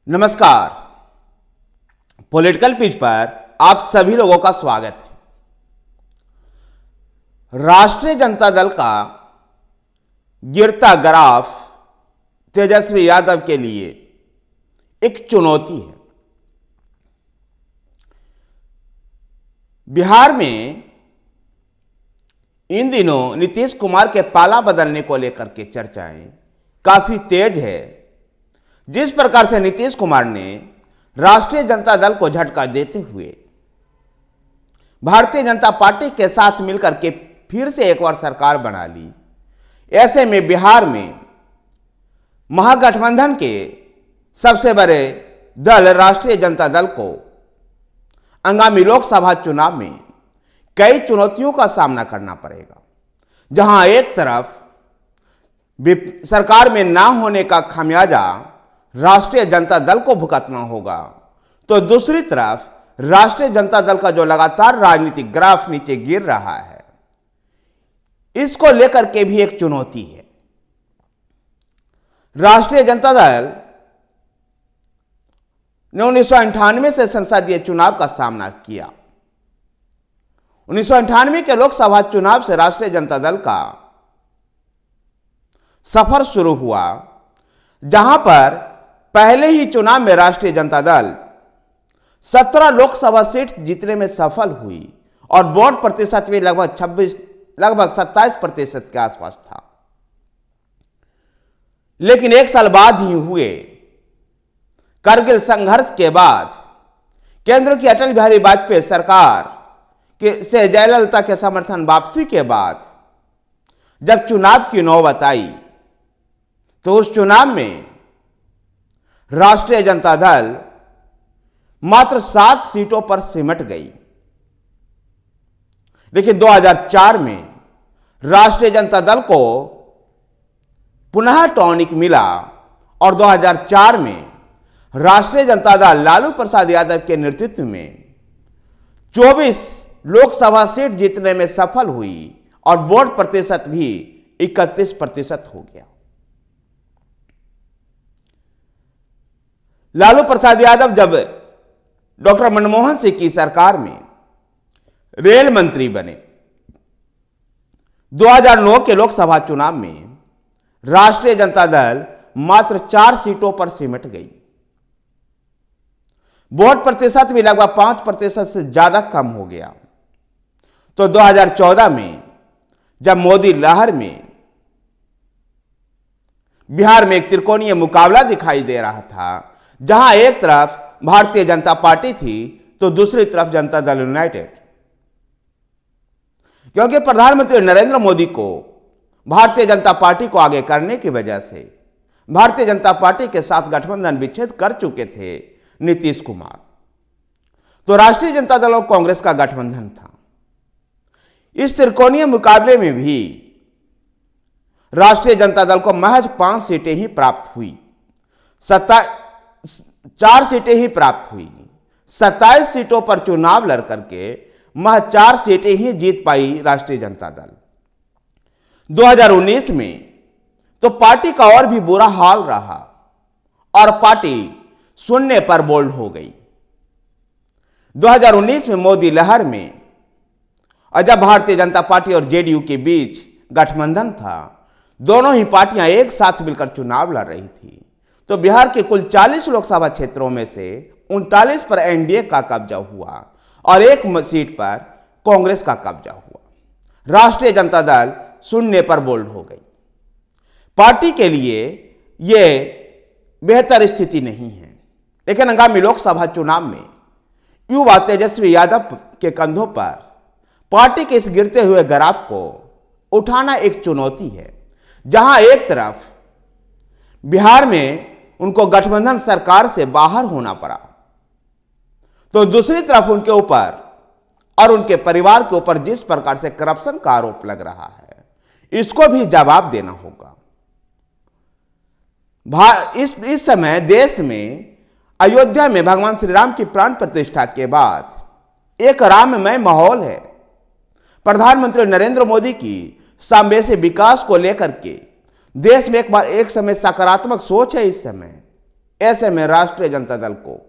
नमस्कार। Political pitch पर आप सभी लोगों का स्वागत है। राष्ट्रीय जनता दल का गिरता ग्राफ तेजस्वी यादव के लिए एक चुनौती है। बिहार में इन दिनों नीतीश कुमार के पाला बदलने को लेकर के चर्चाएं काफी तेज है। जिस प्रकार से नीतीश कुमार ने राष्ट्रीय जनता दल को झटका देते हुए भारतीय जनता पार्टी के साथ मिलकर के फिर से एक बार सरकार बना ली, ऐसे में बिहार में महागठबंधन के सबसे बड़े दल राष्ट्रीय जनता दल को आगामी लोकसभा चुनाव में कई चुनौतियों का सामना करना पड़ेगा। जहां एक तरफ सरकार में ना होने का खामियाजा राष्ट्रीय जनता दल को भुगतना होगा, तो दूसरी तरफ राष्ट्रीय जनता दल का जो लगातार राजनीतिक ग्राफ नीचे गिर रहा है, इसको लेकर के भी एक चुनौती है। राष्ट्रीय जनता दल ने 1998 से संसदीय चुनाव का सामना किया। 1998 के लोकसभा चुनाव से राष्ट्रीय जनता दल का सफर शुरू हुआ, जहां पर पहले ही चुनाव में राष्ट्रीय जनता दल 17 लोकसभा सीट जीतने में सफल हुई और वोट प्रतिशत भी लगभग 27% के आसपास था। लेकिन एक साल बाद ही हुए करगिल संघर्ष के बाद केंद्र की अटल बिहारी वाजपेयी सरकार से जयललिता के समर्थन वापसी के बाद जब चुनाव की नौबत आई, तो उस चुनाव में राष्ट्रीय जनता दल मात्र 7 सीटों पर सिमट गई। लेकिन 2004 में राष्ट्रीय जनता दल को पुनः टॉनिक मिला और 2004 में राष्ट्रीय जनता दल लालू प्रसाद यादव के नेतृत्व में 24 लोकसभा सीट जीतने में सफल हुई और वोट प्रतिशत भी 31% हो गया। लालू प्रसाद यादव जब डॉक्टर मनमोहन सिंह की सरकार में रेल मंत्री बने, 2009 के लोकसभा चुनाव में राष्ट्रीय जनता दल मात्र 4 सीटों पर सिमट गई। वोट प्रतिशत भी लगभग 5% से ज्यादा कम हो गया। तो 2014 में जब मोदी लहर में बिहार में एक त्रिकोणीय मुकाबला दिखाई दे रहा था, जहां एक तरफ भारतीय जनता पार्टी थी तो दूसरी तरफ जनता दल यूनाइटेड, क्योंकि प्रधानमंत्री नरेंद्र मोदी को भारतीय जनता पार्टी को आगे करने की वजह से भारतीय जनता पार्टी के साथ गठबंधन विच्छेद कर चुके थे नीतीश कुमार। तो राष्ट्रीय जनता दल और कांग्रेस का गठबंधन था। इस त्रिकोणीय मुकाबले में भी राष्ट्रीय जनता दल को महज 5 सीटें ही प्राप्त हुई। 4 सीटें ही प्राप्त हुई। 27 सीटों पर चुनाव लड़ करके महज 4 सीटें ही जीत पाई राष्ट्रीय जनता दल। 2019 में तो पार्टी का और भी बुरा हाल रहा और पार्टी शून्य पर बोल्ड हो गई। 2019 में मोदी लहर में और जब भारतीय जनता पार्टी और जेडीयू के बीच गठबंधन था, दोनों ही पार्टियां एक साथ मिलकर चुनाव लड़ रही थी, तो बिहार के कुल 40 लोकसभा क्षेत्रों में से 39 पर एनडीए का कब्जा हुआ और एक सीट पर कांग्रेस का कब्जा हुआ। राष्ट्रीय जनता दल शून्य पर बोल्ड हो गई। पार्टी के लिए यह बेहतर स्थिति नहीं है। लेकिन आगामी लोकसभा चुनाव में युवा तेजस्वी यादव के कंधों पर पार्टी के इस गिरते हुए ग्राफ को उठाना एक चुनौती है। जहां एक तरफ बिहार में उनको गठबंधन सरकार से बाहर होना पड़ा, तो दूसरी तरफ उनके ऊपर और उनके परिवार के ऊपर जिस प्रकार से करप्शन का आरोप लग रहा है, इसको भी जवाब देना होगा। इस समय देश में अयोध्या में भगवान श्री राम की प्राण प्रतिष्ठा के बाद एक राममय माहौल है। प्रधानमंत्री नरेंद्र मोदी की सामवेशी विकास को लेकर के देश में एक समय सकारात्मक सोच है। इस समय ऐसे में राष्ट्रीय जनता दल को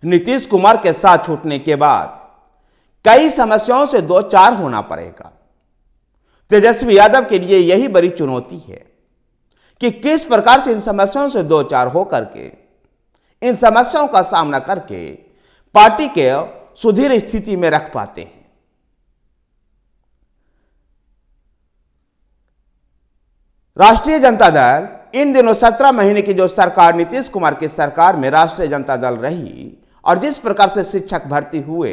नीतीश कुमार के साथ छूटने के बाद कई समस्याओं से दो चार होना पड़ेगा। तेजस्वी यादव के लिए यही बड़ी चुनौती है कि किस प्रकार से इन समस्याओं से दो चार होकर के इन समस्याओं का सामना करके पार्टी के सुदृढ़ स्थिति में रख पाते हैं। राष्ट्रीय जनता दल इन दिनों 17 महीने की जो सरकार नीतीश कुमार की सरकार में राष्ट्रीय जनता दल रही और जिस प्रकार से शिक्षक भर्ती हुए,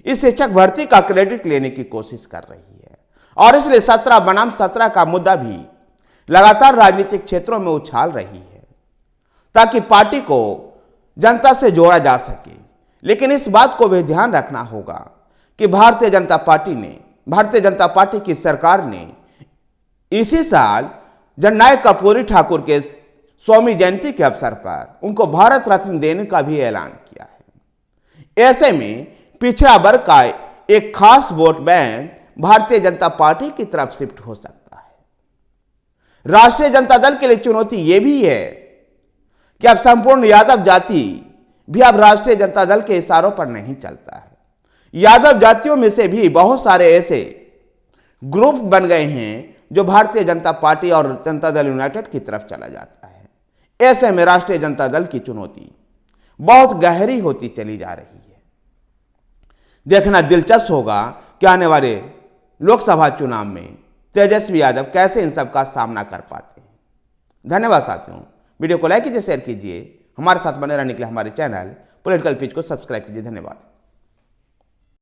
इस शिक्षक भर्ती का क्रेडिट लेने की कोशिश कर रही है और इसलिए 17 बनाम 17 का मुद्दा भी लगातार राजनीतिक क्षेत्रों में उछाल रही है ताकि पार्टी को जनता से जोड़ा जा सके। लेकिन इस बात को भी ध्यान रखना होगा कि भारतीय जनता पार्टी की सरकार ने इसी साल जननायक कर्पूरी ठाकुर के 100वीं जयंती के अवसर पर उनको भारत रत्न देने का भी ऐलान किया है। ऐसे में पिछड़ा वर्ग का एक खास vote bank Bharatiya Janata party की तरफ शिफ्ट हो सकता है। राष्ट्रीय जनता दल के लिए चुनौती यह भी है कि अब संपूर्ण यादव जाति भी अब राष्ट्रीय जनता दल के इशारों पर नहीं चलता है। यादव जातियों में से भी बहुत सारे ऐसे ग्रुप बन गए हैं जो भारतीय जनता पार्टी और जनता दल यूनाइटेड की तरफ चला जाता है। ऐसे में राष्ट्रीय जनता दल की चुनौती बहुत गहरी होती चली जा रही है। देखना दिलचस्प होगा कि आने वाले लोकसभा चुनाव में तेजस्वी यादव कैसे इन सब का सामना कर पाते हैं। धन्यवाद साथियों, वीडियो को लाइक कीजिए, शेयर कीजिए, हमारे साथ बने रहने के लिए हमारे चैनल पॉलिटिकल पिच को सब्सक्राइब कीजिए। धन्यवाद।